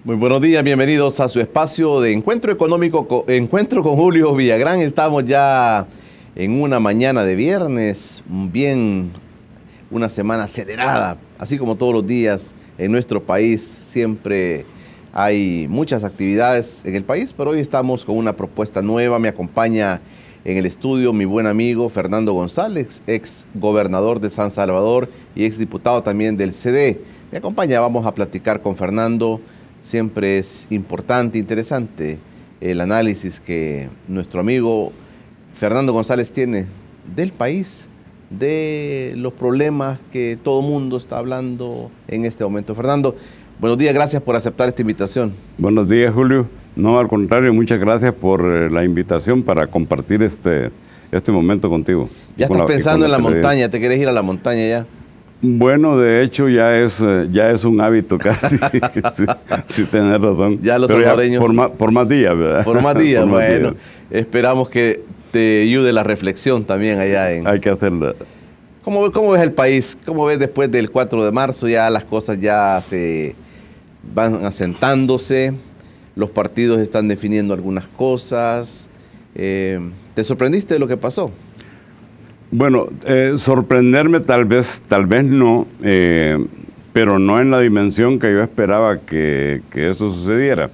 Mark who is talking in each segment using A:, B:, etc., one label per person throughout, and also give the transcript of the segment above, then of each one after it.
A: Muy buenos días, bienvenidos a su espacio de encuentro económico, encuentro con Julio Villagrán. Estamos ya en una mañana de viernes, una semana acelerada, así como todos los días en nuestro país. Siempre hay muchas actividades en el país, pero hoy estamos con una propuesta nueva. Me acompaña en el estudio mi buen amigo Fernando González, ex gobernador de San Salvador y ex diputado también del CD. Me acompaña, vamos a platicar con Fernando. Siempre es importante, interesante el análisis que nuestro amigo Fernando González tiene del país, de los problemas que todo mundo está hablando en este momento. Fernando, buenos días, gracias por aceptar esta invitación.
B: Buenos días, Julio. No, al contrario, muchas gracias por la invitación para compartir este momento contigo.
A: Ya estás pensando en la montaña, ¿te quieres ir a la montaña ya?
B: Bueno, de hecho ya es un hábito casi, sí, tenés razón.
A: Ya los salvadoreños...
B: por más días, ¿verdad?
A: Por más días, por más días. Esperamos que te ayude la reflexión también allá en...
B: Hay que hacerla.
A: ¿Cómo ves el país? ¿Cómo ves después del 4 de marzo? Ya las cosas ya se van asentándose, los partidos están definiendo algunas cosas. ¿Te sorprendiste de lo que pasó?
B: Bueno, sorprenderme tal vez no, pero no en la dimensión que yo esperaba que eso sucediera.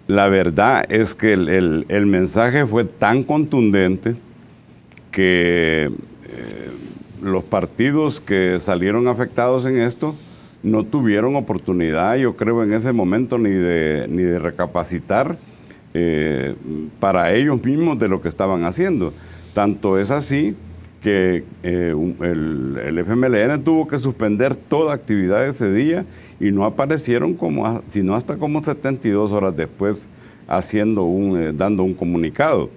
B: La verdad es que el mensaje fue tan contundente que los partidos que salieron afectados en esto no tuvieron oportunidad, yo creo, en ese momento ni de recapacitar para ellos mismos de lo que estaban haciendo. Tanto es así que el FMLN tuvo que suspender toda actividad ese día y no aparecieron sino hasta como 72 horas después dando un comunicado.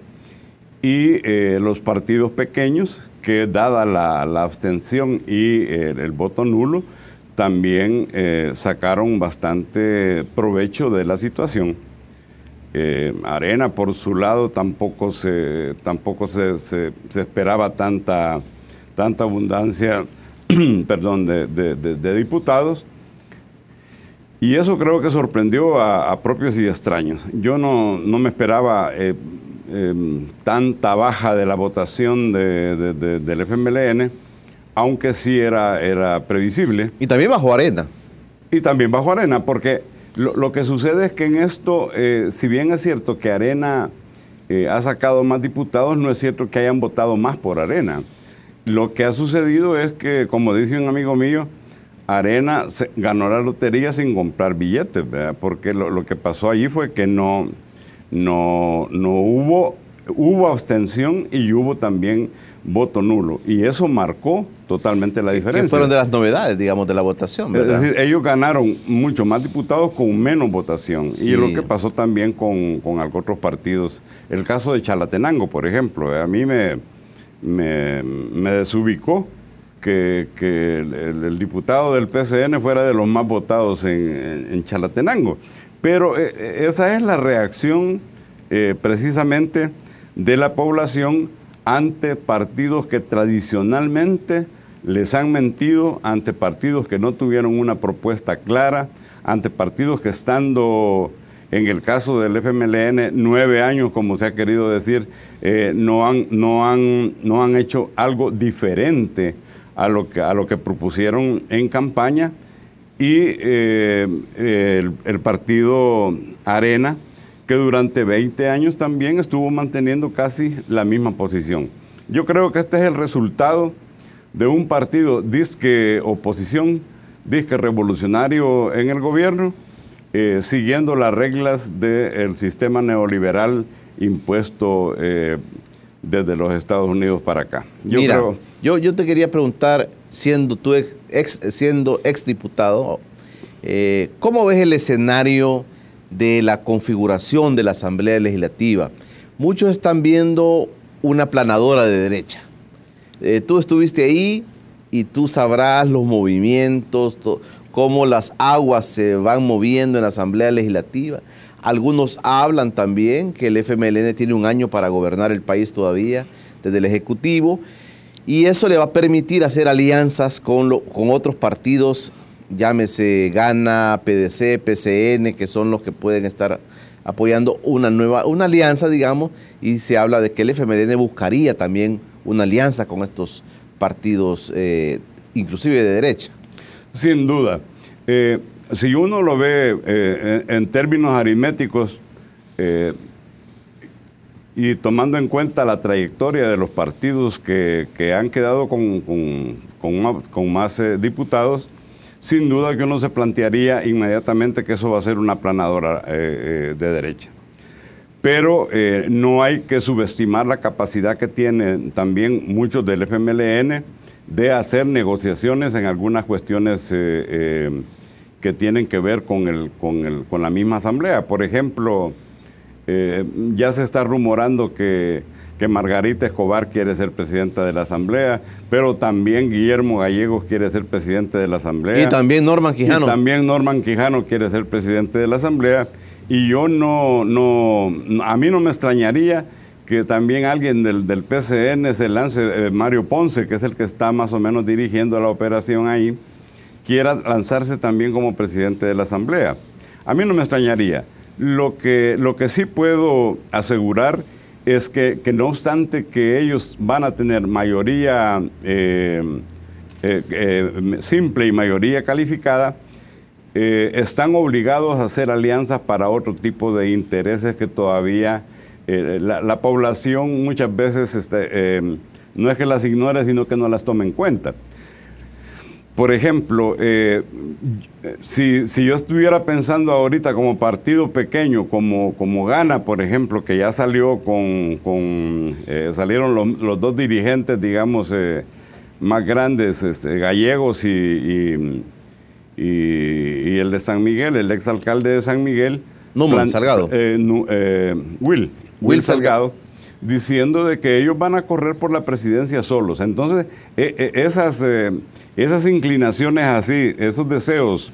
B: Y los partidos pequeños, que dada la abstención y el voto nulo, también sacaron bastante provecho de la situación. Arena, por su lado, tampoco se esperaba tanta abundancia perdón, de diputados, y eso creo que sorprendió a propios y extraños. Yo no me esperaba tanta baja de la votación del FMLN, aunque sí era previsible.
A: Y también bajo Arena.
B: Y también bajo Arena, porque lo que sucede es que en esto, si bien es cierto que Arena ha sacado más diputados, no es cierto que hayan votado más por Arena. Lo que ha sucedido es que, como dice un amigo mío, Arena ganó la lotería sin comprar billetes, ¿verdad? Porque lo que pasó allí fue que no hubo abstención y hubo también voto nulo, y eso marcó totalmente la diferencia.
A: Que fueron de las novedades, digamos, de la votación, ¿verdad?
B: Es decir, ellos ganaron mucho más diputados con menos votación. Sí. Y lo que pasó también con otros partidos. El caso de Chalatenango, por ejemplo, a mí me desubicó que el diputado del PCN fuera de los más votados en Chalatenango. Pero esa es la reacción precisamente de la población ante partidos que tradicionalmente les han mentido, ante partidos que no tuvieron una propuesta clara, ante partidos que, estando en el caso del FMLN 9 años, como se ha querido decir, no han hecho algo diferente a lo que propusieron en campaña, y el partido Arena, que durante 20 años también estuvo manteniendo casi la misma posición. Yo creo que este es el resultado de un partido disque oposición, disque revolucionario en el gobierno, siguiendo las reglas del sistema neoliberal impuesto desde los Estados Unidos para acá.
A: Yo te quería preguntar, siendo tú ex diputado, ¿cómo ves el escenario de la configuración de la Asamblea Legislativa? Muchos están viendo una aplanadora de derecha. Tú estuviste ahí y tú sabrás los movimientos, cómo las aguas se van moviendo en la Asamblea Legislativa. Algunos hablan también que el FMLN tiene un año para gobernar el país todavía desde el Ejecutivo, y eso le va a permitir hacer alianzas con otros partidos llámese Gana, PDC, PCN, que son los que pueden estar apoyando una alianza, digamos, y se habla de que el FMLN buscaría también una alianza con estos partidos, inclusive de derecha.
B: Sin duda. Si uno lo ve en términos aritméticos y tomando en cuenta la trayectoria de los partidos que han quedado con más diputados, sin duda que uno se plantearía inmediatamente que eso va a ser una aplanadora de derecha. Pero no hay que subestimar la capacidad que tienen también muchos del FMLN de hacer negociaciones en algunas cuestiones que tienen que ver con la misma asamblea. Por ejemplo, ya se está rumorando que Margarita Escobar quiere ser presidenta de la asamblea, pero también Guillermo Gallegos quiere ser presidente de la asamblea.
A: Y también Norman Quijano.
B: Y también Norman Quijano quiere ser presidente de la asamblea. Y yo a mí no me extrañaría que también alguien del PCN se lance, Mario Ponce, que es el que está más o menos dirigiendo la operación ahí, quiera lanzarse también como presidente de la asamblea. A mí no me extrañaría. Lo que sí puedo asegurar es que no obstante que ellos van a tener mayoría simple y mayoría calificada, están obligados a hacer alianzas para otro tipo de intereses que todavía la población muchas veces no es que las ignore, sino que no las tome en cuenta. Por ejemplo, si yo estuviera pensando ahorita como partido pequeño, como Gana, por ejemplo, que ya salió salieron los dos dirigentes, digamos, más grandes, Gallegos y el de San Miguel, el exalcalde de San Miguel.
A: Salgado.
B: Will Salgado, diciendo de que ellos van a correr por la presidencia solos. Entonces, esas inclinaciones así, esos deseos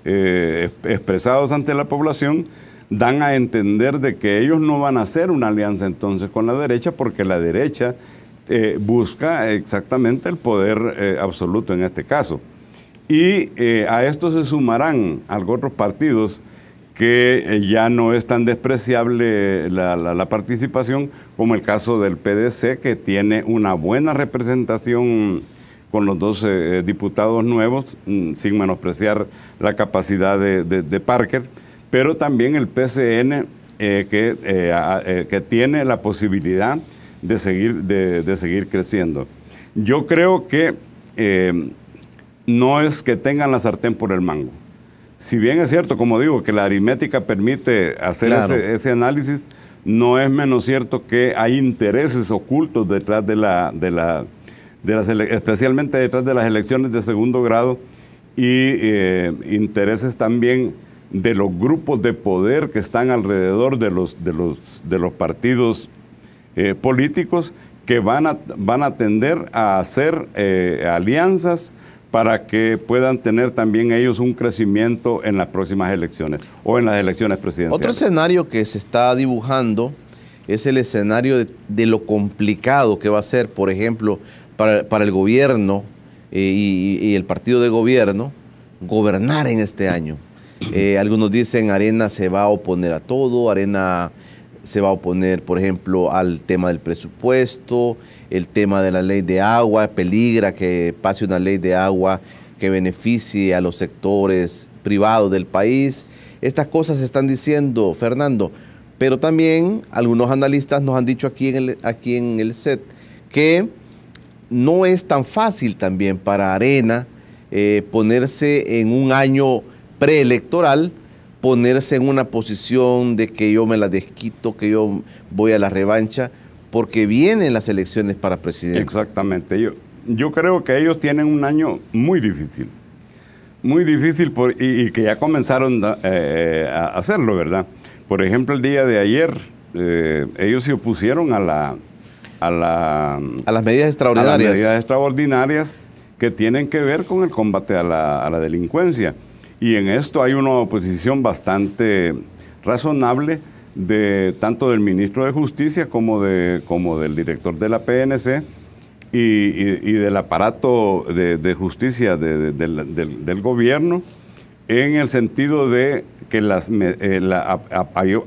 B: expresados ante la población, dan a entender de que ellos no van a hacer una alianza entonces con la derecha, porque la derecha busca exactamente el poder absoluto en este caso. Y a esto se sumarán algunos otros partidos que ya no es tan despreciable la participación, como el caso del PDC, que tiene una buena representación con los dos diputados nuevos, sin menospreciar la capacidad de Parker, pero también el PCN, que tiene la posibilidad de seguir creciendo. Yo creo que no es que tengan la sartén por el mango. Si bien es cierto, como digo, que la aritmética permite hacer ese análisis, no es menos cierto que hay intereses ocultos detrás especialmente detrás de las elecciones de segundo grado, y intereses también de los grupos de poder que están alrededor de los partidos políticos, que van a tender a hacer alianzas para que puedan tener también ellos un crecimiento en las próximas elecciones o en las elecciones presidenciales.
A: Otro escenario que se está dibujando es el escenario de lo complicado que va a ser, por ejemplo, para el gobierno y el partido de gobierno, gobernar en este año. Algunos dicen Arena se va a oponer a todo, Arena se va a oponer, por ejemplo, al tema del presupuesto, el tema de la ley de agua, peligra que pase una ley de agua que beneficie a los sectores privados del país. Estas cosas se están diciendo, Fernando, pero también algunos analistas nos han dicho aquí en el set que no es tan fácil también para Arena ponerse en un año preelectoral, ponerse en una posición de que yo me la desquito, que yo voy a la revancha, porque vienen las elecciones para presidente.
B: Exactamente. Yo creo que ellos tienen un año muy difícil y que ya comenzaron a hacerlo, ¿verdad? Por ejemplo, el día de ayer, ellos se opusieron a las medidas extraordinarias. A las medidas extraordinarias que tienen que ver con el combate a la delincuencia. Y en esto hay una oposición bastante razonable tanto del ministro de Justicia como del director de la PNC, y del aparato de justicia del gobierno, en el sentido de que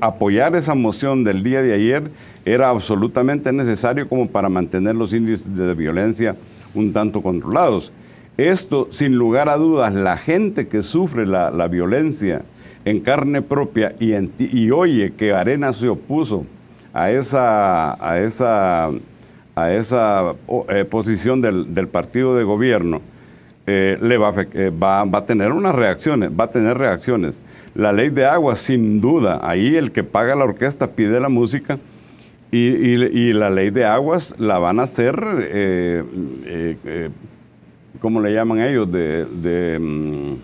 B: apoyar esa moción del día de ayer era absolutamente necesario como para mantener los índices de violencia un tanto controlados. Esto, sin lugar a dudas, la gente que sufre la violencia en carne propia y oye que Arena se opuso a esa posición del partido de gobierno, va a tener unas reacciones, va a tener reacciones. La ley de agua, sin duda, ahí el que paga la orquesta pide la música, y la ley de aguas la van a hacer, ¿cómo le llaman ellos? De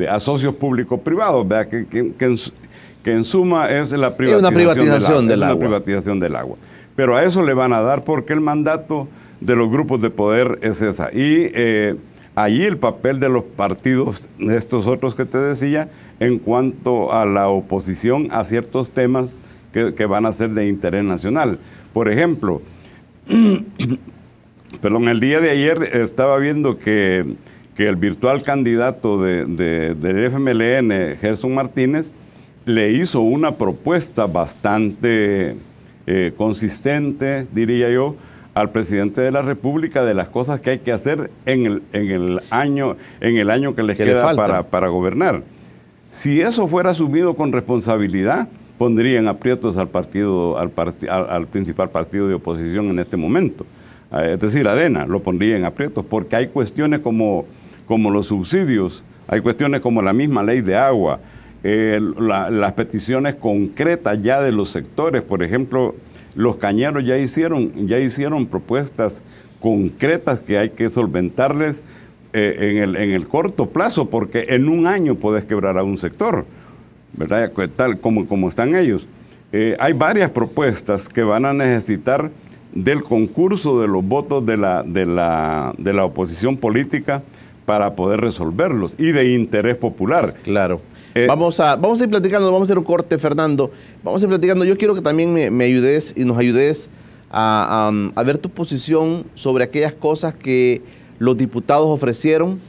B: asocios público-privados, que en suma es la privatización del agua. Pero a eso le van a dar porque el mandato de los grupos de poder es esa. Y allí el papel de los partidos, estos otros que te decía, en cuanto a la oposición a ciertos temas que van a ser de interés nacional. Por ejemplo, el día de ayer estaba viendo que el virtual candidato del FMLN, Gerson Martínez, le hizo una propuesta bastante consistente, diría yo, al presidente de la República de las cosas que hay que hacer en el año que les queda para gobernar. Si eso fuera asumido con responsabilidad, pondrían aprietos al principal partido de oposición en este momento. Es decir, Arena lo pondría en aprietos, porque hay cuestiones como los subsidios, hay cuestiones como la misma ley de agua, las peticiones concretas ya de los sectores. Por ejemplo, los cañeros ya hicieron propuestas concretas que hay que solventarles en el corto plazo, porque en un año puedes quebrar a un sector, ¿verdad? Tal como están ellos. Hay varias propuestas que van a necesitar del concurso de los votos de la oposición política para poder resolverlos, y de interés popular.
A: Claro. Vamos a ir platicando, vamos a hacer un corte, Fernando. Vamos a ir platicando. Yo quiero que también me ayudes y nos ayudes a ver tu posición sobre aquellas cosas que los diputados ofrecieron.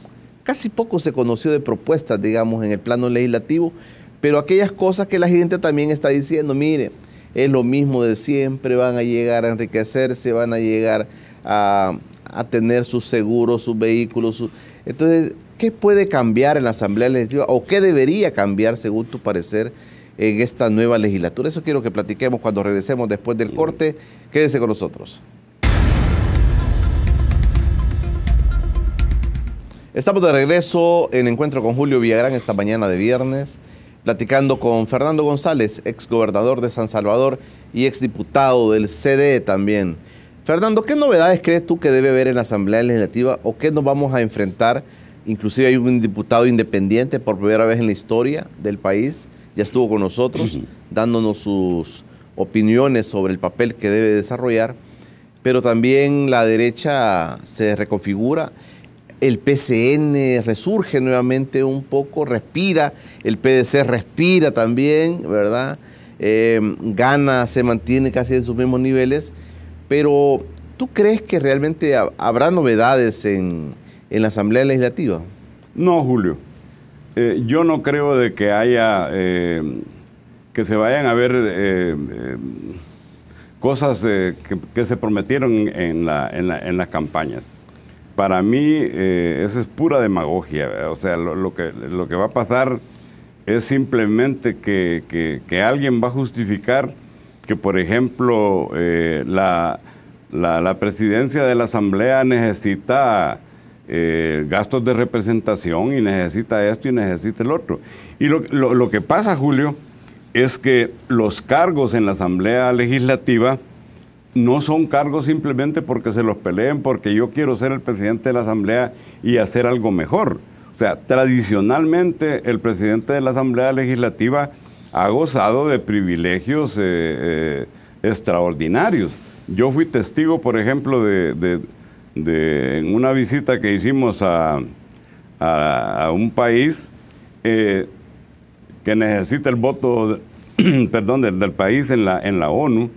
A: Casi poco se conoció de propuestas, digamos, en el plano legislativo, pero aquellas cosas que la gente también está diciendo, mire, es lo mismo de siempre, van a llegar a enriquecerse, van a llegar a tener sus seguros, sus vehículos. Entonces, ¿qué puede cambiar en la Asamblea Legislativa o qué debería cambiar, según tu parecer, en esta nueva legislatura? Eso quiero que platiquemos cuando regresemos después del corte. Quédese con nosotros. Estamos de regreso en Encuentro con Julio Villagrán esta mañana de viernes, platicando con Fernando González, exgobernador de San Salvador y exdiputado del CDE también. Fernando, ¿qué novedades crees tú que debe haber en la Asamblea Legislativa o qué nos vamos a enfrentar? Inclusive hay un diputado independiente por primera vez en la historia del país, ya estuvo con nosotros dándonos sus opiniones sobre el papel que debe desarrollar, pero también la derecha se reconfigura, el PCN resurge nuevamente un poco, respira, el PDC respira también, ¿verdad? Gana, se mantiene casi en sus mismos niveles, pero ¿tú crees que realmente habrá novedades en la Asamblea Legislativa?
B: No, Julio. Yo no creo de que haya, que se vayan a ver cosas que se prometieron en las campañas. Para mí, eso es pura demagogia. O sea, lo que va a pasar es simplemente que alguien va a justificar que, por ejemplo, la presidencia de la Asamblea necesita gastos de representación y necesita esto y necesita el otro. Y lo que pasa, Julio, es que los cargos en la Asamblea Legislativa no son cargos simplemente porque se los peleen, porque yo quiero ser el presidente de la Asamblea y hacer algo mejor. O sea, tradicionalmente el presidente de la Asamblea Legislativa ha gozado de privilegios extraordinarios. Yo fui testigo, por ejemplo, en una visita que hicimos a un país que necesita el voto del país en la ONU.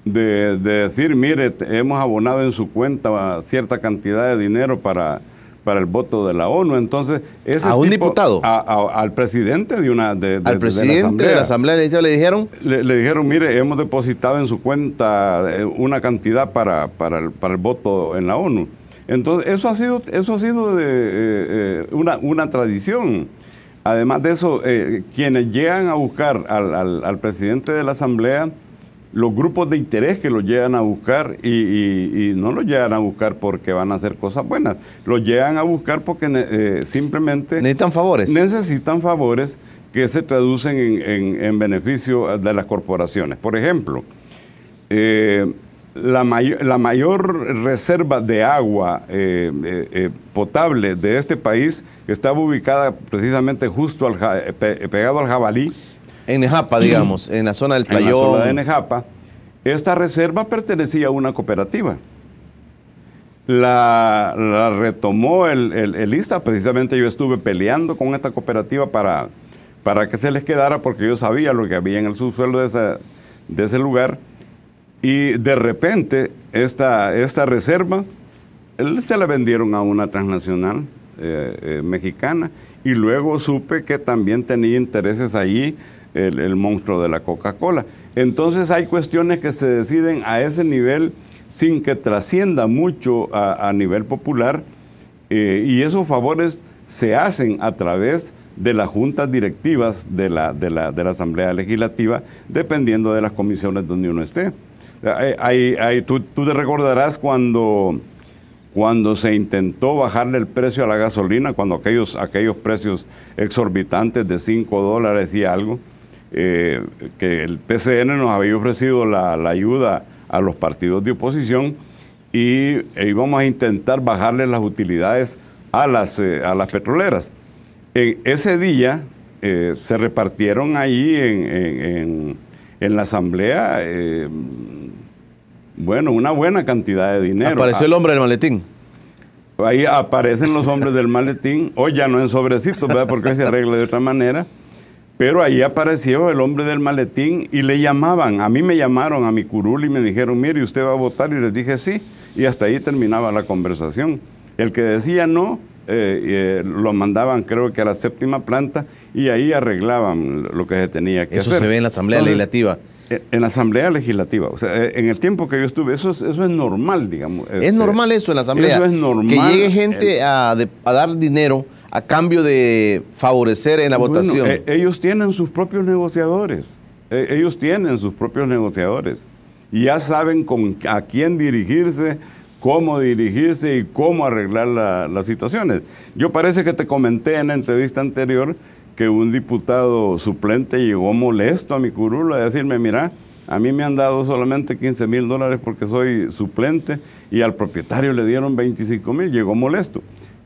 B: de decir, mire, hemos abonado en su cuenta cierta cantidad de dinero para el voto de la ONU. Entonces, ese
A: ¿a un diputado?
B: Al presidente
A: al presidente de la Asamblea Legislativa le dijeron.
B: Le dijeron, mire, hemos depositado en su cuenta una cantidad para el voto en la ONU. Entonces, eso ha sido una tradición. Además de eso, quienes llegan a buscar al presidente de la Asamblea, los grupos de interés que lo llegan a buscar, y no lo llegan a buscar porque van a hacer cosas buenas, lo llegan a buscar porque simplemente
A: necesitan favores.
B: Necesitan favores que se traducen en beneficio de las corporaciones. Por ejemplo, la mayor reserva de agua potable de este país, que estaba ubicada precisamente justo pegado al Jabalí,
A: en Nejapa, digamos, en la zona del Playón. En la
B: zona de Nejapa. Esta reserva pertenecía a una cooperativa. La retomó el ISTA. Precisamente yo estuve peleando con esta cooperativa para que se les quedara, porque yo sabía lo que había en el subsuelo de ese lugar. Y de repente esta reserva se la vendieron a una transnacional mexicana, y luego supe que también tenía intereses allí el monstruo de la Coca-Cola. Entonces hay cuestiones que se deciden a ese nivel sin que trascienda mucho a nivel popular, y esos favores se hacen a través de las juntas directivas de la Asamblea Legislativa, dependiendo de las comisiones donde uno esté. Tú te recordarás cuando se intentó bajarle el precio a la gasolina, cuando aquellos precios exorbitantes de $5 y algo, que el PCN nos había ofrecido la ayuda a los partidos de oposición, y íbamos a intentar bajarle las utilidades a las petroleras. Ese día se repartieron ahí en la Asamblea, una buena cantidad de dinero.
A: Apareció el hombre del maletín.
B: Ahí aparecen los hombres del maletín, hoy ya no en sobrecitos, ¿verdad? Porque se arregla de otra manera. Pero ahí apareció el hombre del maletín y le llamaban. A mí me llamaron a mi curul y me dijeron, mire, ¿usted va a votar? Y les dije sí. Y hasta ahí terminaba la conversación. El que decía no, lo mandaban creo que a la 7ª planta, y ahí arreglaban lo que se tenía que hacer.
A: Eso se ve en la Asamblea Legislativa.
B: En la Asamblea Legislativa, o sea, en el tiempo que yo estuve, eso es normal, digamos.
A: Es normal eso en la Asamblea.
B: Eso es normal.
A: Que llegue gente a dar dinero a cambio de favorecer en la votación.
B: Ellos tienen sus propios negociadores. Y ya saben a quién dirigirse, cómo dirigirse y cómo arreglar las situaciones. Yo parece que te comenté en la entrevista anterior que un diputado suplente llegó molesto a mi curul a decirme, mira, a mí me han dado solamente $15,000 porque soy suplente, y al propietario le dieron $25,000, llegó molesto.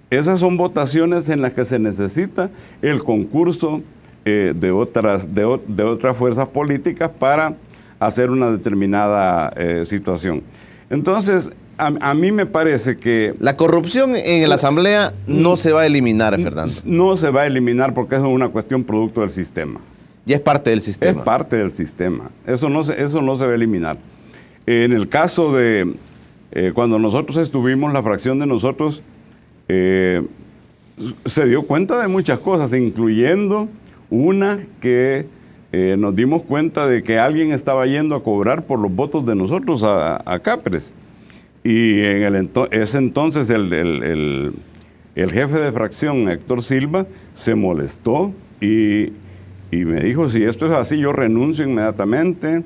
B: Esas son votaciones en las que se necesita el concurso de otras fuerzas políticas para hacer una determinada situación. Entonces, a mí me parece que...
A: La corrupción en la Asamblea no se va a eliminar, Fernando.
B: No se va a eliminar porque es una cuestión producto del sistema.
A: Ya es parte del sistema.
B: Es parte del sistema. Eso no se va a eliminar. En el caso de cuando nosotros estuvimos, la fracción de nosotros se dio cuenta de muchas cosas, incluyendo una que nos dimos cuenta de que alguien estaba yendo a cobrar por los votos de nosotros a Capres. Y en ese entonces el jefe de fracción, Héctor Silva, se molestó y me dijo, si esto es así, yo renuncio inmediatamente.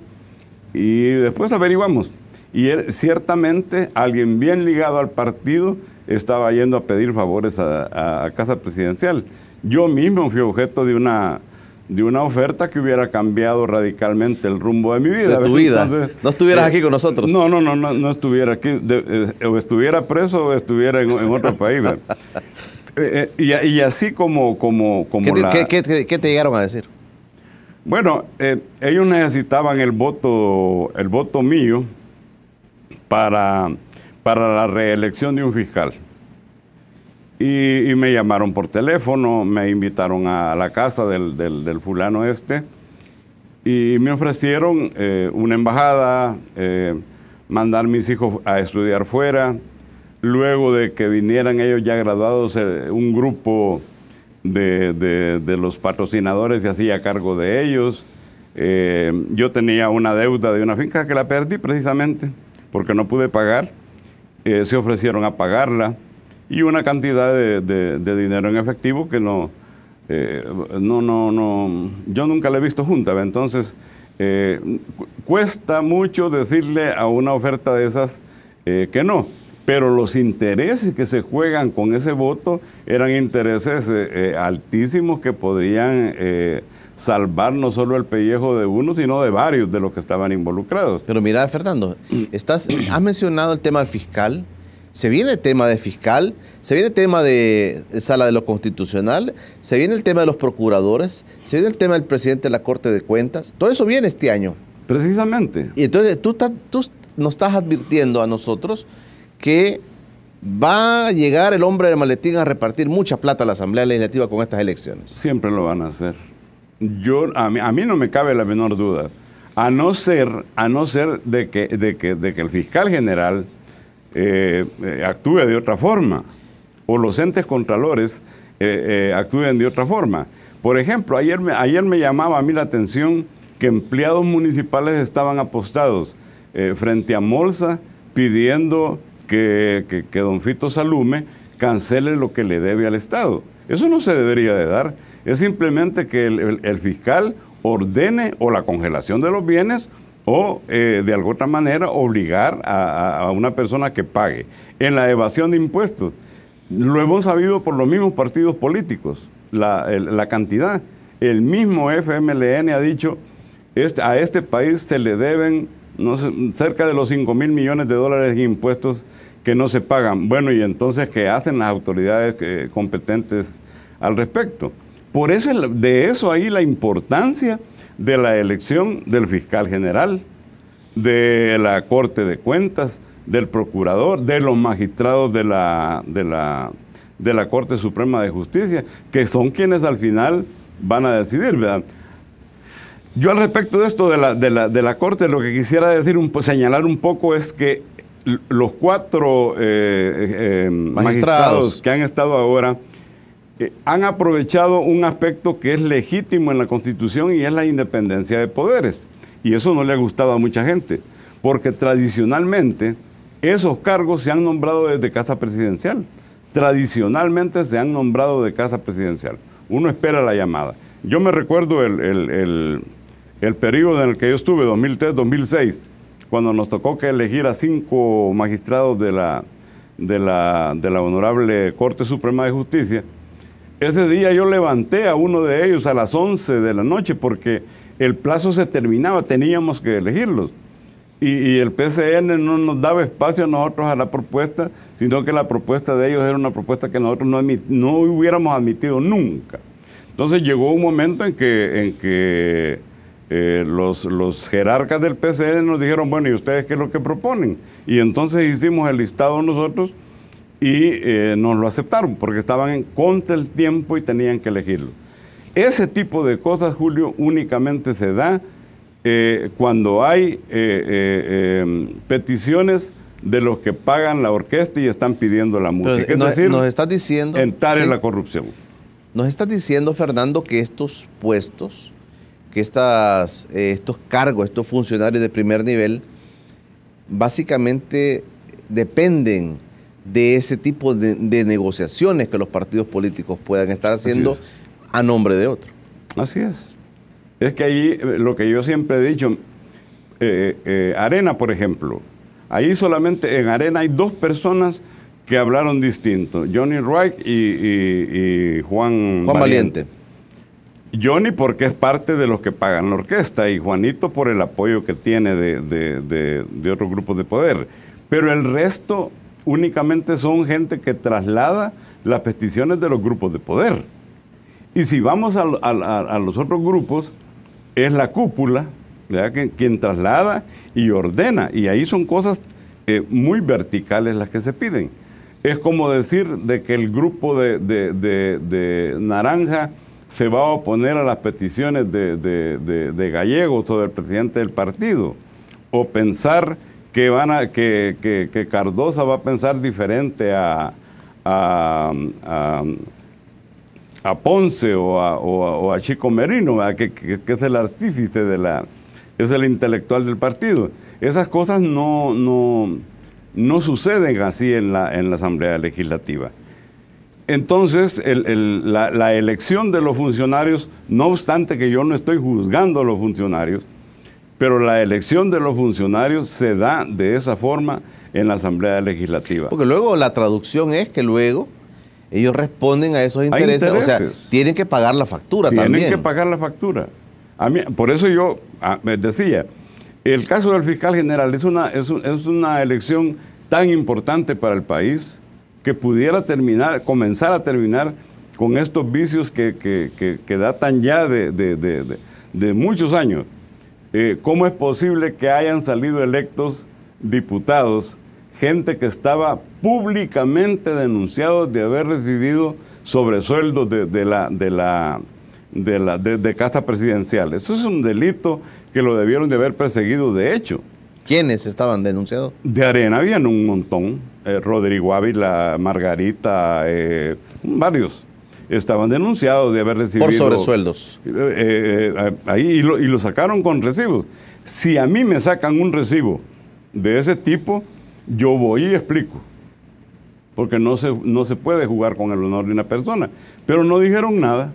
B: Y después averiguamos. Y ciertamente alguien bien ligado al partido estaba yendo a pedir favores a Casa Presidencial. Yo mismo fui objeto de una oferta que hubiera cambiado radicalmente el rumbo de mi vida.
A: De tu vida. Entonces, no estuvieras aquí con nosotros.
B: No estuviera aquí. O estuviera preso o estuviera en otro país. Y así como
A: ¿Qué te llegaron a decir?
B: Bueno, ellos necesitaban el voto mío para la reelección de un fiscal. Y me llamaron por teléfono, me invitaron a la casa del fulano y me ofrecieron una embajada, mandar mis hijos a estudiar fuera. Luego de que vinieran ellos ya graduados, un grupo de los patrocinadores se hacía cargo de ellos. Yo tenía una deuda de una finca que la perdí precisamente porque no pude pagar. Se ofrecieron a pagarla y una cantidad de dinero en efectivo que yo nunca la he visto junta. Entonces, cuesta mucho decirle a una oferta de esas que no. Pero los intereses que se juegan con ese voto eran intereses altísimos que podrían salvar no solo el pellejo de uno, sino de varios de los que estaban involucrados.
A: Pero mira, Fernando, has mencionado el tema del fiscal. Se viene el tema de fiscal, se viene el tema de sala de lo constitucional, se viene el tema de los procuradores, se viene el tema del presidente de la Corte de Cuentas. Todo eso viene este año.
B: Precisamente.
A: Y entonces tú nos estás advirtiendo a nosotros que va a llegar el hombre del maletín a repartir mucha plata a la Asamblea Legislativa con estas elecciones.
B: Siempre lo van a hacer. A mí no me cabe la menor duda. A no ser de que el fiscal general actúe de otra forma, o los entes contralores actúen de otra forma. Por ejemplo, ayer me llamaba a mí la atención que empleados municipales estaban apostados frente a Molsa pidiendo que don Fito Salume cancele lo que le debe al Estado. Eso no se debería de dar. Es simplemente que el fiscal ordene o la congelación de los bienes o de alguna otra manera obligar a una persona que pague. En la evasión de impuestos, lo hemos sabido por los mismos partidos políticos, la cantidad. El mismo FMLN ha dicho, a este país se le deben cerca de los 5.000 millones de dólares en impuestos que no se pagan. Bueno, y entonces, ¿qué hacen las autoridades competentes al respecto? Por eso, de eso ahí la importancia de la elección del fiscal general, de la Corte de Cuentas, del procurador, de los magistrados de la Corte Suprema de Justicia, que son quienes al final van a decidir, ¿verdad? Yo al respecto de esto de la Corte, lo que quisiera decir, señalar un poco es que los 4 magistrados que han estado ahora han aprovechado un aspecto que es legítimo en la Constitución y es la independencia de poderes. Y eso no le ha gustado a mucha gente, porque tradicionalmente esos cargos se han nombrado desde Casa Presidencial. Tradicionalmente se han nombrado de Casa Presidencial. Uno espera la llamada. Yo me recuerdo el periodo en el que yo estuve, 2003-2006, cuando nos tocó que elegir a 5 magistrados de la Honorable Corte Suprema de Justicia. Ese día yo levanté a uno de ellos a las 11 de la noche porque el plazo se terminaba, teníamos que elegirlos. Y el PCN no nos daba espacio a nosotros a la propuesta, sino que la propuesta de ellos era una propuesta que nosotros no hubiéramos admitido nunca. Entonces llegó un momento en que los jerarcas del PCN nos dijeron, bueno, ¿y ustedes qué es lo que proponen? Y entonces hicimos el listado nosotros y nos lo aceptaron porque estaban contra el tiempo y tenían que elegirlo. Ese tipo de cosas, Julio, únicamente se da cuando hay peticiones de los que pagan la orquesta y están pidiendo la música. Es decir,
A: nos estás diciendo,
B: entrar en la corrupción.
A: Nos estás diciendo, Fernando, que estos puestos, que estos cargos, estos funcionarios de primer nivel, básicamente dependen de ese tipo de negociaciones que los partidos políticos puedan estar haciendo a nombre de otro.
B: Así es. Es que ahí, lo que yo siempre he dicho, Arena, por ejemplo, ahí solamente en Arena hay 2 personas que hablaron distinto, Johnny Wright y Juan Valiente. Johnny porque es parte de los que pagan la orquesta y Juanito por el apoyo que tiene de otros grupos de poder. Pero el resto únicamente son gente que traslada las peticiones de los grupos de poder. Y si vamos a los otros grupos, es la cúpula, ¿verdad? Quien traslada y ordena. Y ahí son cosas muy verticales las que se piden. Es como decir de que el grupo de Naranja se va a oponer a las peticiones de Gallegos o del presidente del partido, o pensar que Cardosa va a pensar diferente a Ponce o a Chico Merino, que es el artífice es el intelectual del partido. Esas cosas no suceden así en la Asamblea Legislativa. Entonces, la elección de los funcionarios, no obstante que yo no estoy juzgando a los funcionarios, pero la elección de los funcionarios se da de esa forma en la Asamblea Legislativa.
A: Porque luego la traducción es que luego ellos responden a esos intereses. O sea, tienen que pagar la factura también.
B: Tienen que pagar la factura. Por eso yo me decía, el caso del fiscal general es una elección tan importante para el país que pudiera comenzar a terminar con estos vicios que datan ya de muchos años. ¿Cómo es posible que hayan salido electos diputados, gente que estaba públicamente denunciados de haber recibido sobresueldos de casa presidencial? Eso es un delito que lo debieron de haber perseguido de hecho.
A: ¿Quiénes estaban denunciados?
B: De Arena habían un montón. Rodrigo Ávila, Margarita, varios estaban denunciados de haber recibido...
A: Por sobresueldos.
B: Y lo sacaron con recibos. Si a mí me sacan un recibo de ese tipo, yo voy y explico. Porque no se puede jugar con el honor de una persona. Pero no dijeron nada.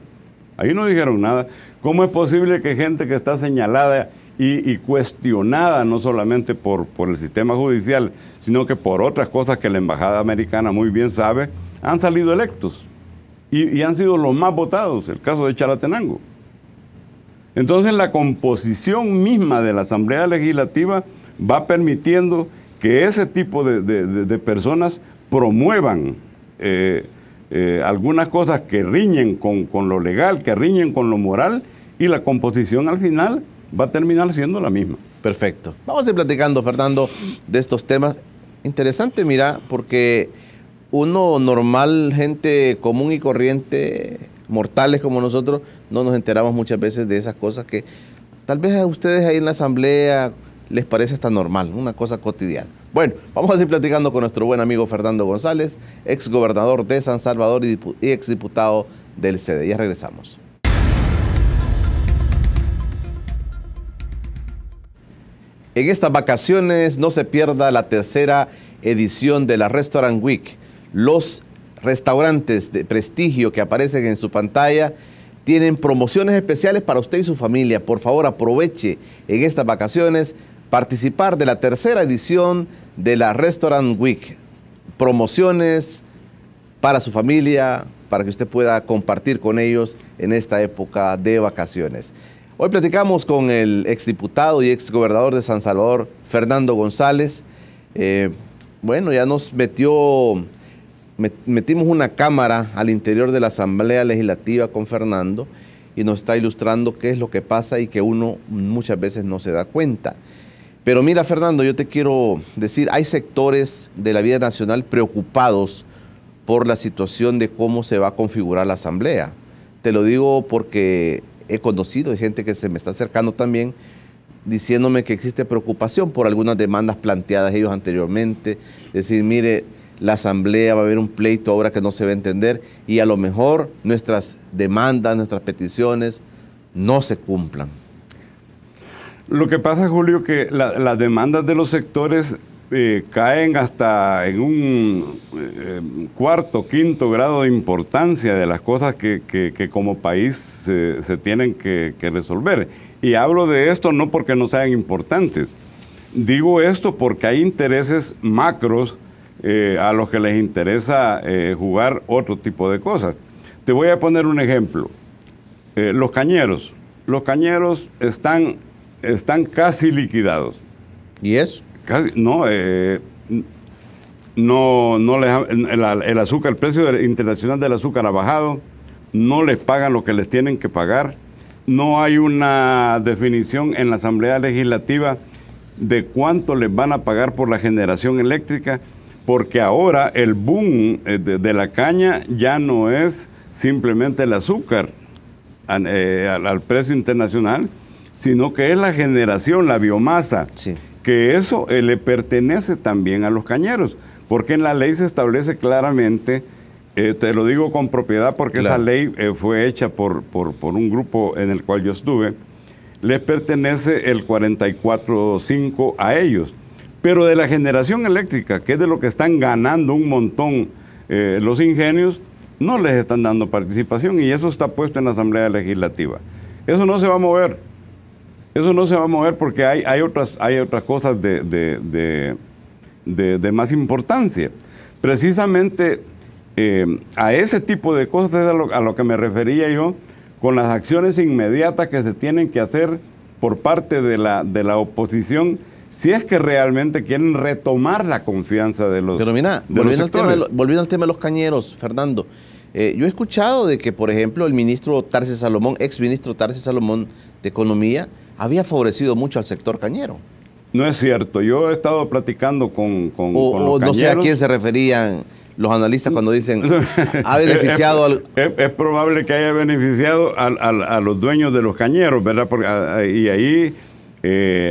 B: Ahí no dijeron nada. ¿Cómo es posible que gente que está señalada y cuestionada no solamente por el sistema judicial, sino que por otras cosas que la Embajada Americana muy bien sabe, han salido electos y han sido los más votados, el caso de Chalatenango? Entonces la composición misma de la Asamblea Legislativa va permitiendo que ese tipo de personas promuevan algunas cosas que riñen con lo legal, que riñen con lo moral, y la composición al final va a terminar siendo la misma.
A: Perfecto. Vamos a ir platicando, Fernando, de estos temas. Interesante, mira, porque uno normal, gente común y corriente, mortales como nosotros, no nos enteramos muchas veces de esas cosas que tal vez a ustedes ahí en la Asamblea les parece hasta normal, una cosa cotidiana. Bueno, vamos a ir platicando con nuestro buen amigo Fernando González, ex gobernador de San Salvador y ex diputado del CD. Ya regresamos. En estas vacaciones no se pierda la tercera edición de la Restaurant Week. Los restaurantes de prestigio que aparecen en su pantalla tienen promociones especiales para usted y su familia. Por favor, aproveche en estas vacaciones participar de la tercera edición de la Restaurant Week. Promociones para su familia, para que usted pueda compartir con ellos en esta época de vacaciones. Hoy platicamos con el exdiputado y exgobernador de San Salvador, Fernando González. Bueno, ya nos metimos una cámara al interior de la Asamblea Legislativa con Fernando y nos está ilustrando qué es lo que pasa y que uno muchas veces no se da cuenta. Pero mira, Fernando, yo te quiero decir, hay sectores de la vida nacional preocupados por la situación de cómo se va a configurar la Asamblea. Te lo digo porque he conocido gente que se me está acercando también diciéndome que existe preocupación por algunas demandas planteadas ellos anteriormente. Decir, mire, la Asamblea va a haber un pleito ahora que no se va a entender y a lo mejor nuestras demandas, nuestras peticiones no se cumplan.
B: Lo que pasa, Julio, que las demandas de los sectores caen hasta en un cuarto, quinto grado de importancia de las cosas que como país se tienen que resolver. Y hablo de esto no porque no sean importantes. Digo esto porque hay intereses macros a los que les interesa jugar otro tipo de cosas. Te voy a poner un ejemplo. Los cañeros. Los cañeros están casi liquidados.
A: ¿Y eso?
B: Casi, el azúcar, el precio internacional del azúcar ha bajado, no les pagan lo que les tienen que pagar, no hay una definición en la Asamblea Legislativa de cuánto les van a pagar por la generación eléctrica, porque ahora el boom de la caña ya no es simplemente el azúcar, al precio internacional, sino que es la generación, la biomasa,
A: Sí.
B: que eso le pertenece también a los cañeros, porque en la ley se establece claramente, te lo digo con propiedad porque
A: Claro.
B: esa ley fue hecha por un grupo en el cual yo estuve, les pertenece el 44.5 a ellos. Pero de la generación eléctrica, que es de lo que están ganando un montón los ingenios, no les están dando participación y eso está puesto en la Asamblea Legislativa. Eso no se va a mover. Eso no se va a mover porque hay otras cosas de más importancia. Precisamente a ese tipo de cosas es a lo que me refería yo con las acciones inmediatas que se tienen que hacer por parte de la oposición si es que realmente quieren retomar la confianza de los
A: Pero mira,
B: de los sectores.
A: volviendo al tema de los cañeros, Fernando, yo he escuchado de que, por ejemplo, el ministro Tarsis Salomón, ex ministro Tarsis Salomón de Economía, había favorecido mucho al sector cañero.
B: No es cierto. Yo he estado platicando con los
A: no sé a
B: cañeros.
A: quién se referían los analistas cuando dicen ha beneficiado al...
B: Es probable que haya beneficiado a los dueños de los cañeros, ¿verdad? Porque, y ahí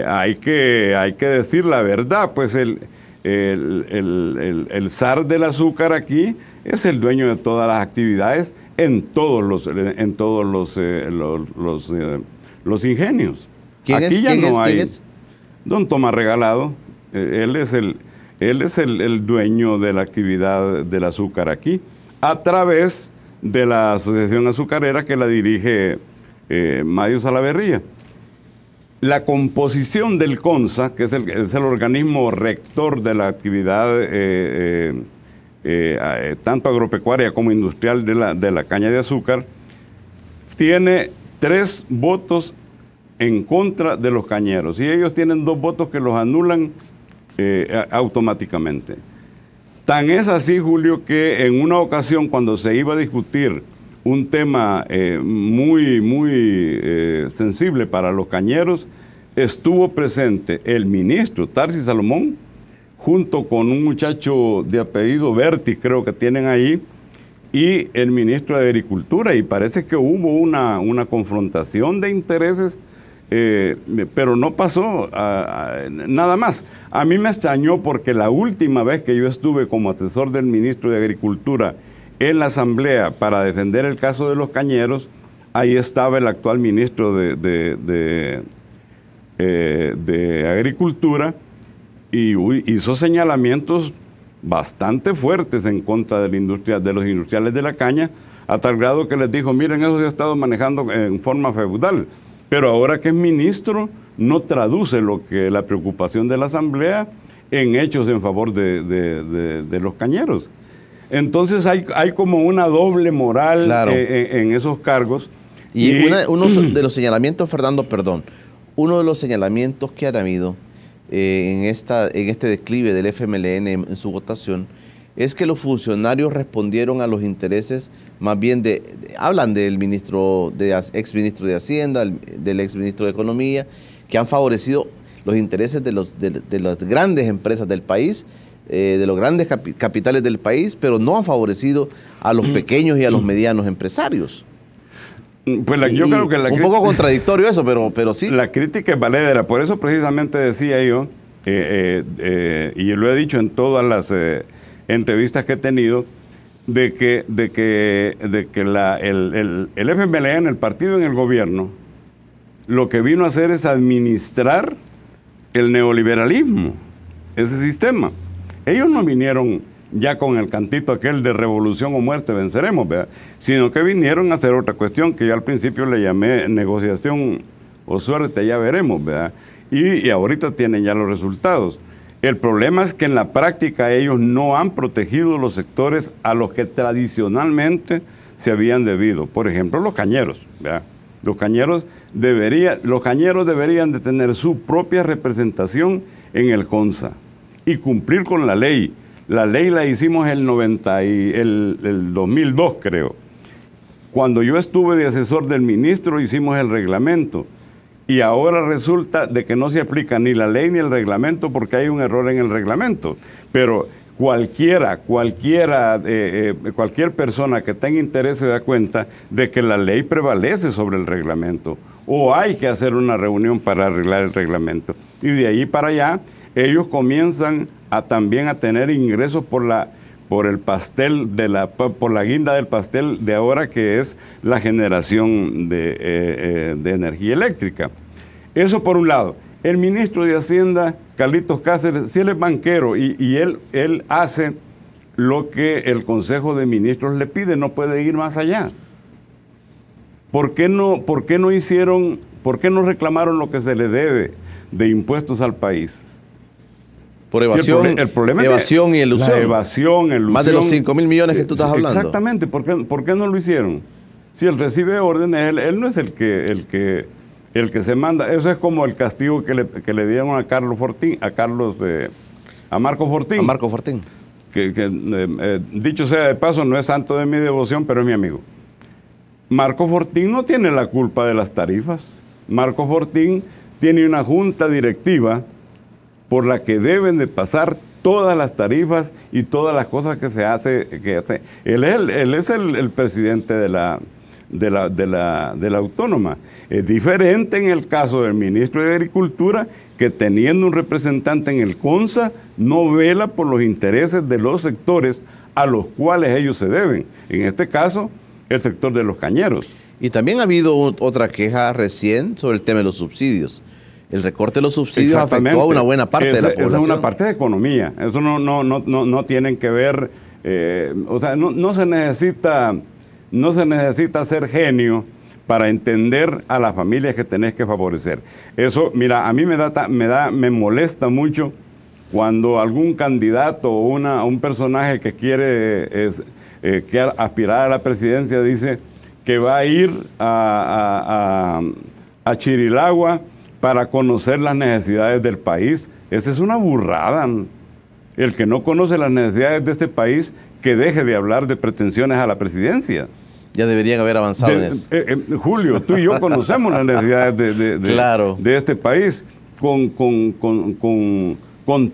B: hay que decir la verdad, pues el zar del azúcar aquí es el dueño de todas las actividades en todos los ingenios.
A: ¿Quién
B: aquí
A: es?
B: ya
A: ¿Quién
B: no
A: es?
B: hay.
A: ¿Quién es?
B: Don Tomás Regalado, él es el dueño de la actividad del azúcar aquí, a través de la Asociación Azucarera que la dirige Mario Salaverría. La composición del CONSA, que es el organismo rector de la actividad tanto agropecuaria como industrial de la caña de azúcar, tiene 3 votos en contra de los cañeros y ellos tienen 2 votos que los anulan automáticamente. Tan es así, Julio, que en una ocasión cuando se iba a discutir un tema muy sensible para los cañeros, estuvo presente el ministro Tarsis Salomón, junto con un muchacho de apellido Vértiz, creo que tienen ahí, y el ministro de Agricultura, y parece que hubo una confrontación de intereses, pero no pasó nada más. A mí me extrañó porque la última vez que yo estuve como asesor del ministro de Agricultura en la Asamblea para defender el caso de los cañeros, ahí estaba el actual ministro de Agricultura y hizo señalamientos bastante fuertes en contra de la industria, de los industriales de la caña, a tal grado que les dijo, miren, eso se ha estado manejando en forma feudal, pero ahora que es ministro no traduce la preocupación de la Asamblea en hechos en favor de los cañeros. Entonces hay como una doble moral, claro, en esos cargos.
A: Y uno de los señalamientos, Fernando, perdón, uno de los señalamientos que han habido en este declive del FMLN en su votación es que los funcionarios respondieron a los intereses más bien hablan del ex ministro de Hacienda, del ex ministro de Economía, que han favorecido los intereses de las grandes empresas del país, de los grandes capitales del país, pero no han favorecido a los pequeños y a los medianos empresarios.
B: Pues yo creo que
A: un poco contradictorio eso, pero sí.
B: La crítica es valedera, por eso precisamente decía yo, y lo he dicho en todas las entrevistas que he tenido, de que el FMLN, el partido en el gobierno, lo que vino a hacer es administrar el neoliberalismo, ese sistema. Ellos no vinieron ya con el cantito aquel de revolución o muerte venceremos, ¿verdad? Sino que vinieron a hacer otra cuestión que yo al principio le llamé negociación o suerte, ya veremos, ¿verdad? Y ahorita tienen ya los resultados. El problema es que en la práctica ellos no han protegido los sectores a los que tradicionalmente se habían debido. Por ejemplo, los cañeros, ¿verdad? Los cañeros deberían de tener su propia representación en el CONSA y cumplir con la ley. La ley la hicimos el 2002, creo. Cuando yo estuve de asesor del ministro, hicimos el reglamento. Y ahora resulta de que no se aplica ni la ley ni el reglamento porque hay un error en el reglamento. Pero cualquier persona que tenga interés se da cuenta de que la ley prevalece sobre el reglamento, o hay que hacer una reunión para arreglar el reglamento. Y de ahí para allá, ellos comienzan también a tener ingresos por la guinda del pastel de ahora, que es la generación de energía eléctrica. Eso por un lado. El ministro de Hacienda, Carlitos Cáceres, si él es banquero y él hace lo que el Consejo de Ministros le pide, no puede ir más allá. ¿Por qué no reclamaron lo que se le debe de impuestos al país?
A: Por evasión,
B: sí, el problema
A: evasión y elusión.
B: La evasión, elusión.
A: Más de los 5.000 millones que tú estás hablando.
B: Exactamente. ¿Por qué no lo hicieron? Si él recibe órdenes, él no es el que se manda. Eso es como el castigo que le dieron a Marco Fortín.
A: A Marco Fortín.
B: Dicho sea de paso, no es santo de mi devoción, pero es mi amigo. Marco Fortín no tiene la culpa de las tarifas. Marco Fortín tiene una junta directiva por la que deben de pasar todas las tarifas y todas las cosas que se hace. Él es el presidente de la autónoma. Es diferente en el caso del ministro de Agricultura, que teniendo un representante en el CONSA, no vela por los intereses de los sectores a los cuales ellos se deben. En este caso, el sector de los cañeros.
A: Y también ha habido otra queja recién sobre el tema de los subsidios. El recorte de los subsidios afectó a una buena parte de la población.
B: Esa es una parte de economía. Eso no tienen que ver, no se necesita ser genio para entender a las familias que tenés que favorecer. Eso, mira, a mí me molesta mucho cuando algún candidato o un personaje que quiere aspirar a la presidencia dice que va a ir a Chirilagua para conocer las necesidades del país. Esa es una burrada. El que no conoce las necesidades de este país, que deje de hablar de pretensiones a la presidencia.
A: Ya deberían haber avanzado en eso.
B: Julio, tú y yo conocemos las necesidades
A: claro,
B: de este país con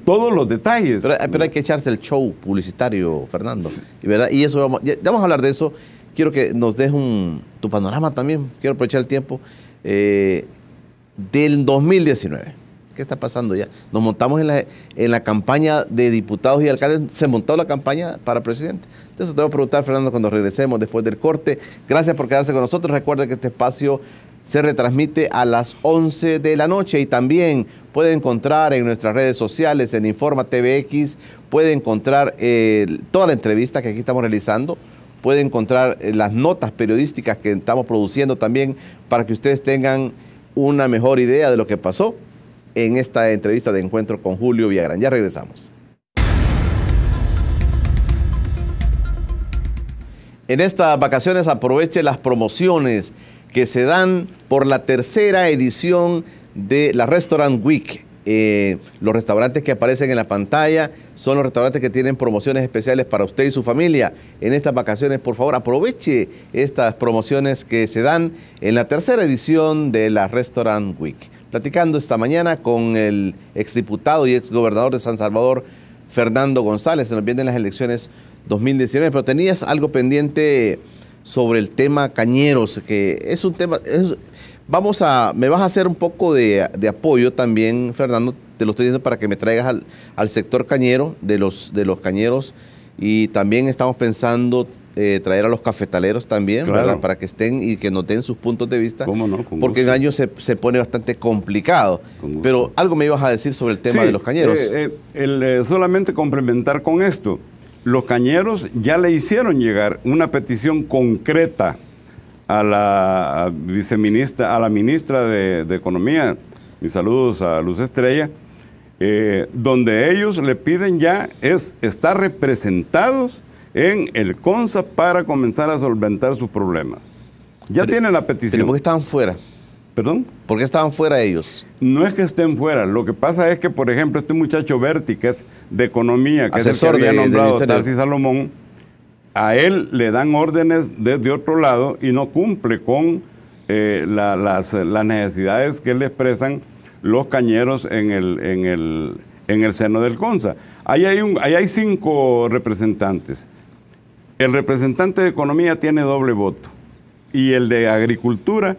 B: todos los detalles.
A: Pero hay que echarse el show publicitario, Fernando. Sí. ¿Verdad? Y eso vamos a hablar de eso. Quiero que nos des tu panorama también. Quiero aprovechar el tiempo. Del 2019. ¿Qué está pasando ya? Nos montamos en la campaña de diputados y alcaldes. Se montó la campaña para presidente. Entonces te voy a preguntar, Fernando, cuando regresemos después del corte. Gracias por quedarse con nosotros. Recuerda que este espacio se retransmite a las 11 de la noche y también puede encontrar en nuestras redes sociales, en Informa TVX, puede encontrar toda la entrevista que aquí estamos realizando. Puede encontrar las notas periodísticas que estamos produciendo también para que ustedes tengan una mejor idea de lo que pasó en esta entrevista de encuentro con Julio Villagrán. Ya regresamos. En estas vacaciones aproveche las promociones que se dan por la tercera edición de la Restaurant Week. Los restaurantes que aparecen en la pantalla son los restaurantes que tienen promociones especiales para usted y su familia. En estas vacaciones, por favor, aproveche estas promociones que se dan en la tercera edición de la Restaurant Week. Platicando esta mañana con el exdiputado y exgobernador de San Salvador, Fernando González. Se nos vienen las elecciones 2019, pero tenías algo pendiente sobre el tema cañeros, que es un tema... me vas a hacer un poco de apoyo también, Fernando, te lo estoy diciendo para que me traigas al sector cañero, de los cañeros, y también estamos pensando traer a los cafetaleros también, claro, ¿verdad? Para que estén y que nos den sus puntos de vista.
B: ¿Cómo no?
A: Porque en años se pone bastante complicado. Pero algo me ibas a decir sobre el tema de los cañeros.
B: Solamente complementar con esto. Los cañeros ya le hicieron llegar una petición concreta a la viceministra, a la ministra de Economía, mis saludos a Luz Estrella, donde ellos le piden ya estar representados en el CONSA para comenzar a solventar sus problemas. Ya tienen la petición.
A: ¿Pero por qué estaban fuera?
B: ¿Perdón?
A: ¿Por qué estaban fuera ellos?
B: No es que estén fuera. Lo que pasa es que, por ejemplo, este muchacho Berti, que es de Economía, que
A: asesor
B: es el que había nombrado Tarsis Salomón, a él le dan órdenes desde otro lado y no cumple con las necesidades que le expresan los cañeros en en el seno del CONSA. Ahí hay 5 representantes. El representante de Economía tiene doble voto y el de Agricultura,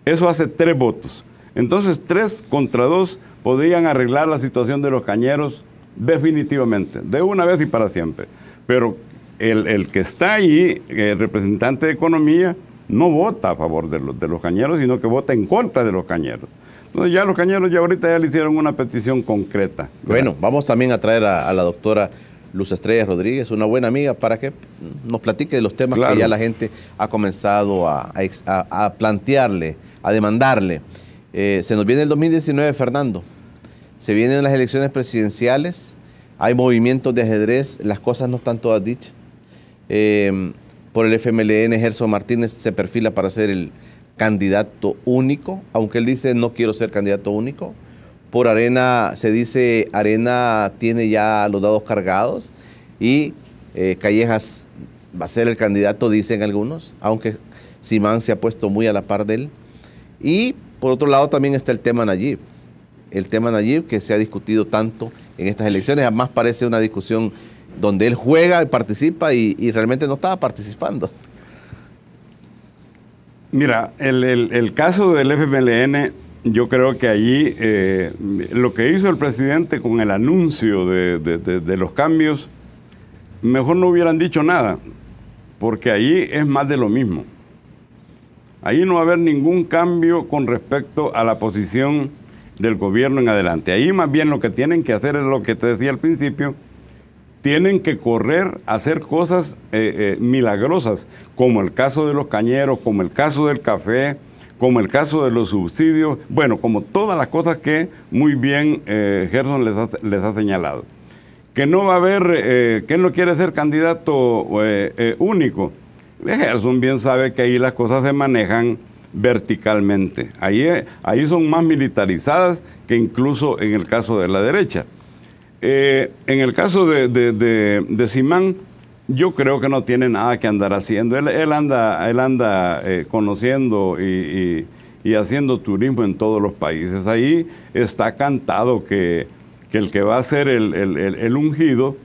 B: eso hace 3 votos. Entonces 3 contra 2 podrían arreglar la situación de los cañeros definitivamente, de una vez y para siempre. Pero el que está ahí, el representante de Economía, no vota a favor de los cañeros, sino que vota en contra de los cañeros. Entonces ya los cañeros ya ahorita ya le hicieron una petición concreta, ¿verdad?
A: Bueno, vamos también a traer a la doctora Luz Estrella Rodríguez, una buena amiga, para que nos platique de los temas que ya la gente ha comenzado a plantearle, a demandarle. Se nos viene el 2019, Fernando. Se vienen las elecciones presidenciales, hay movimientos de ajedrez, las cosas no están todas dichas. Por el FMLN, Gerson Martínez se perfila para ser el candidato único, aunque él dice no quiero ser candidato único. Por Arena, se dice Arena tiene ya los dados cargados y Callejas va a ser el candidato, dicen algunos, aunque Simán se ha puesto muy a la par de él. Y por otro lado también está el tema Nayib. El tema Nayib que se ha discutido tanto en estas elecciones, además parece una discusión donde él juega y participa y realmente no estaba participando.
B: Mira, el caso del FMLN, yo creo que allí lo que hizo el presidente con el anuncio de los cambios, mejor no hubieran dicho nada, porque allí es más de lo mismo. Ahí no va a haber ningún cambio con respecto a la posición del gobierno en adelante. Ahí más bien lo que tienen que hacer es lo que te decía al principio, tienen que correr a hacer cosas milagrosas, como el caso de los cañeros, como el caso del café, como el caso de los subsidios, bueno, como todas las cosas que muy bien Gerson les ha señalado. Que no va a haber, que él no quiere ser candidato único. Gerson bien sabe que ahí las cosas se manejan verticalmente. Ahí son más militarizadas que incluso en el caso de la derecha. En el caso de Simán, yo creo que no tiene nada que andar haciendo. Él anda conociendo y haciendo turismo en todos los países. Ahí está cantado que el que va a ser el ungido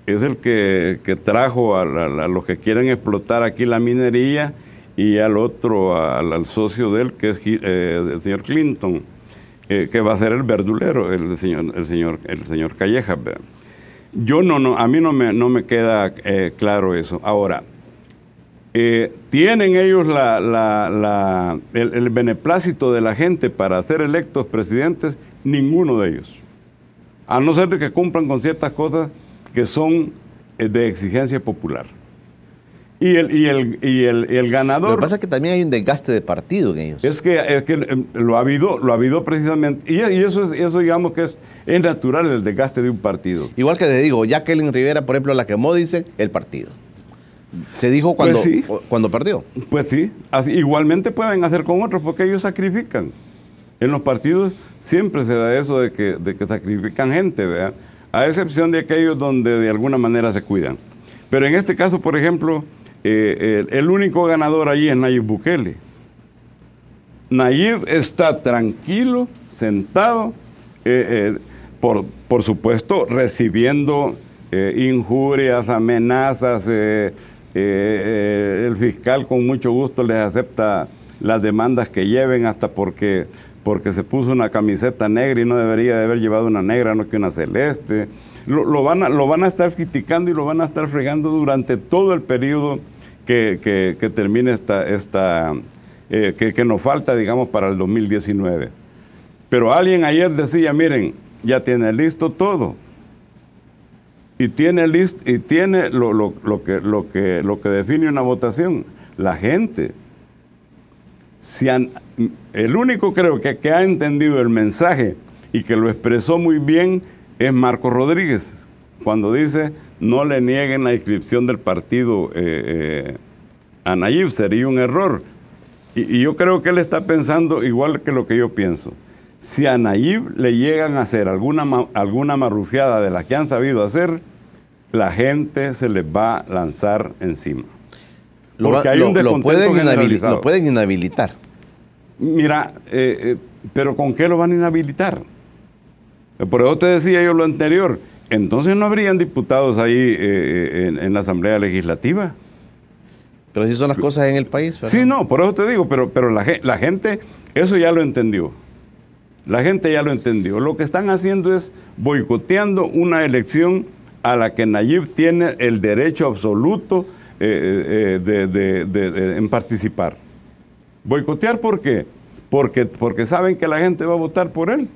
B: es el que trajo a los que quieren explotar aquí la minería y al otro, al socio de él, que es el señor Clinton, que va a ser el verdulero, el señor Callejas. A mí no me queda claro eso. Ahora, ¿tienen ellos el beneplácito de la gente para ser electos presidentes? Ninguno de ellos. A no ser de que cumplan con ciertas cosas que son de exigencia popular. Y el ganador...
A: Lo que pasa es que también hay un desgaste de partido en ellos.
B: Es que lo ha habido precisamente. Y eso digamos que es natural, el desgaste de un partido.
A: Igual que te digo, Jacqueline Rivera, por ejemplo, la quemó, dice, el partido. Se dijo cuando perdió.
B: Pues sí, así, igualmente pueden hacer con otros porque ellos sacrifican. En los partidos siempre se da eso de que sacrifican gente, ¿verdad? A excepción de aquellos donde de alguna manera se cuidan. Pero en este caso, por ejemplo, el único ganador allí es Nayib Bukele. Nayib está tranquilo, sentado, por supuesto, recibiendo injurias, amenazas. El fiscal con mucho gusto les acepta las demandas que lleven, hasta porque se puso una camiseta negra y no debería de haber llevado una negra, no que una celeste. Lo van a estar criticando y lo van a estar fregando durante todo el periodo que termine que nos falta, digamos, para el 2019. Pero alguien ayer decía, miren, ya tiene listo todo. Y tiene lo que define una votación, la gente. El único creo que ha entendido el mensaje y que lo expresó muy bien es Marco Rodríguez, cuando dice no le nieguen la inscripción del partido a Nayib, sería un error. Y yo creo que él está pensando igual que lo que yo pienso. Si a Nayib le llegan a hacer alguna marrufiada de las que han sabido hacer, la gente se les va a lanzar encima.
A: Porque hay un descontento generalizado. Lo pueden inhabilitar.
B: Mira, pero ¿con qué lo van a inhabilitar? Por eso te decía yo lo anterior. Entonces no habrían diputados ahí en la Asamblea Legislativa.
A: Pero así son las cosas en el país, ¿verdad?
B: Sí, no, por eso te digo, pero la gente eso ya lo entendió. La gente ya lo entendió. Lo que están haciendo es boicoteando una elección a la que Nayib tiene el derecho absoluto en participar. ¿Boicotear por qué? Porque saben que la gente va a votar por él.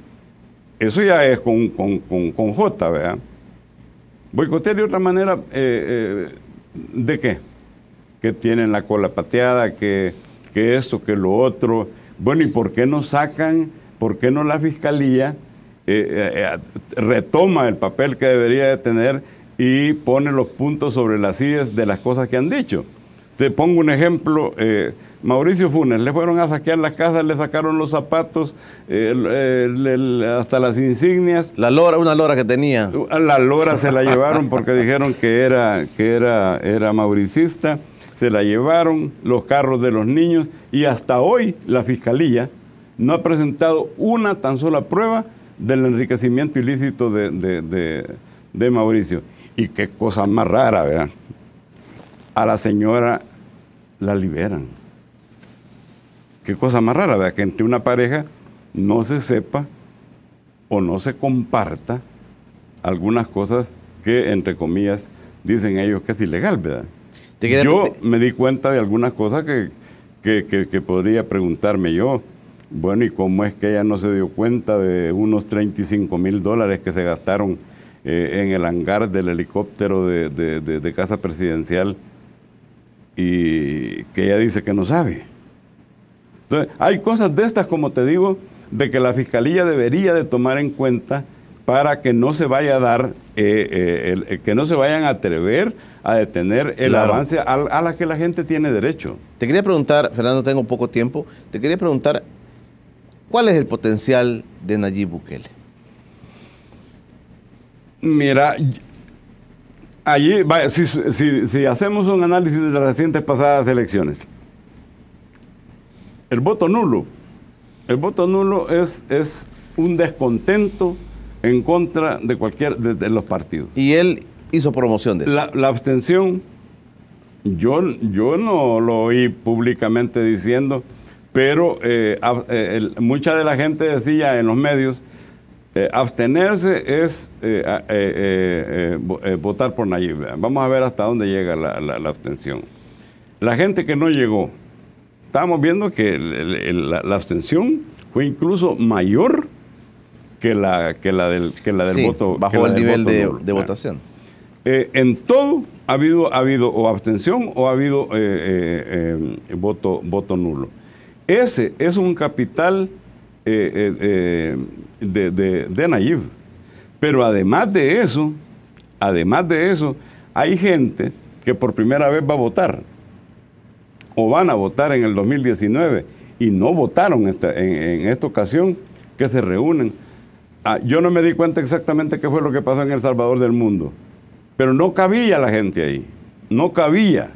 B: Eso ya es con J, ¿verdad? Boicotear de otra manera, ¿de qué? Que tienen la cola pateada, que esto, que lo otro. Bueno, ¿y por qué no sacan, por qué no la Fiscalía retoma el papel que debería de tener y pone los puntos sobre las IES de las cosas que han dicho? Te pongo un ejemplo. Mauricio Funes, le fueron a saquear las casas, le sacaron los zapatos, hasta las insignias.
A: La lora, una lora que tenía.
B: La lora se la llevaron porque dijeron que era mauricista, se la llevaron, los carros de los niños, y hasta hoy la Fiscalía no ha presentado una tan sola prueba del enriquecimiento ilícito de Mauricio. Y qué cosa más rara, ¿verdad? A la señora la liberan. Qué cosa más rara, ¿verdad? Que entre una pareja no se sepa o no se comparta algunas cosas que, entre comillas, dicen ellos que es ilegal, ¿verdad? Yo me di cuenta de algunas cosas que podría preguntarme yo. Bueno, ¿y cómo es que ella no se dio cuenta de unos $35,000 que se gastaron en el hangar del helicóptero de Casa Presidencial y que ella dice que no sabe? Entonces, hay cosas de estas, como te digo, de que la Fiscalía debería de tomar en cuenta para que no se vaya a dar, que no se vayan a atrever a detener el avance a la que la gente tiene derecho.
A: Te quería preguntar, Fernando, tengo poco tiempo, te quería preguntar, ¿cuál es el potencial de Nayib Bukele?
B: Mira, allí, si hacemos un análisis de las recientes pasadas elecciones, el voto nulo es un descontento en contra de los partidos.
A: Y él hizo promoción de eso.
B: La abstención, yo no lo oí públicamente diciendo, pero mucha de la gente decía en los medios, abstenerse es votar por Nayib. Vamos a ver hasta dónde llega la abstención. La gente que no llegó, estábamos viendo que la abstención fue incluso mayor que la del voto.
A: Bajó el nivel de votación.
B: En todo ha habido o abstención o ha habido voto nulo. Ese es un capital de Nayib. Pero además de eso, hay gente que por primera vez va a votar o van a votar en el 2019 y no votaron en esta ocasión, que se reúnen. Yo no me di cuenta exactamente qué fue lo que pasó en El Salvador del Mundo, pero no cabía la gente ahí, no cabía.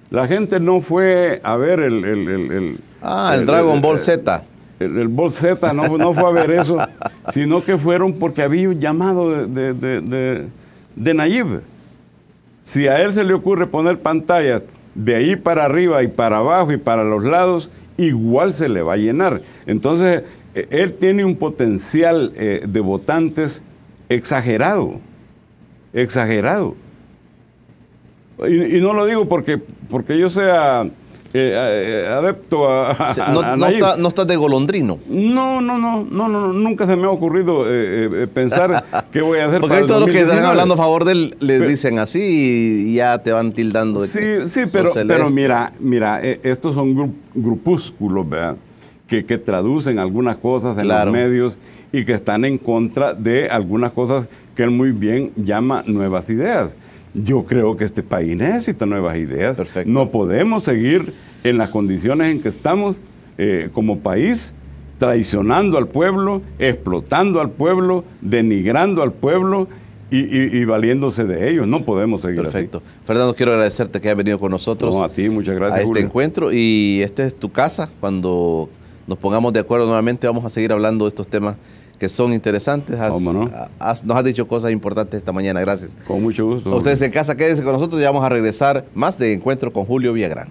B: La gente no fue a ver el
A: Dragon Ball Z.
B: El Ball Z no fue a ver eso, sino que fueron porque había un llamado de Nayib. Si a él se le ocurre poner pantallas de ahí para arriba y para abajo y para los lados, igual se le va a llenar. Entonces, él tiene un potencial de votantes exagerado. Y no lo digo porque yo sea adepto a
A: no estás de golondrino.
B: No, nunca se me ha ocurrido pensar qué voy a hacer.
A: Porque
B: para
A: todos los que están
B: 2019.
A: hablando a favor de él les dicen así y ya te van tildando de
B: Sí, pero mira, estos son grupúsculos, ¿verdad? Que traducen algunas cosas en los medios y que están en contra de algunas cosas que él muy bien llama nuevas ideas. Yo creo que este país necesita nuevas ideas.
A: Perfecto.
B: No podemos seguir en las condiciones en que estamos como país, traicionando al pueblo, explotando al pueblo, denigrando al pueblo y valiéndose de ellos. No podemos seguir
A: Perfecto.
B: así.
A: Fernando, quiero agradecerte que hayas venido con nosotros.
B: No, a ti, muchas gracias,
A: a este
B: Julio.
A: encuentro. Y esta es tu casa. Cuando nos pongamos de acuerdo nuevamente, vamos a seguir hablando de estos temas que son interestes.
B: ¿Cómo no?
A: Nos has dicho cosas importantes esta mañana. Gracias.
B: Con mucho gusto.
A: A ustedes en casa, quédense con nosotros y vamos a regresar más de Encuentro con Julio Villagrán.